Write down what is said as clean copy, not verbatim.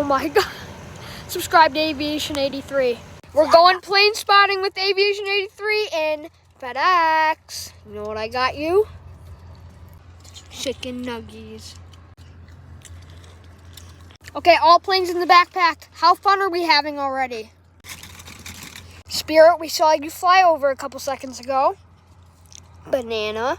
my God. Subscribe to Aviation 83. We're going plane spotting with Aviation 83 and FedEx. You know what I got you? Chicken nuggies. Okay, all planes in the backpack. How fun are we having already? Spirit, we saw you fly over a couple seconds ago. Banana.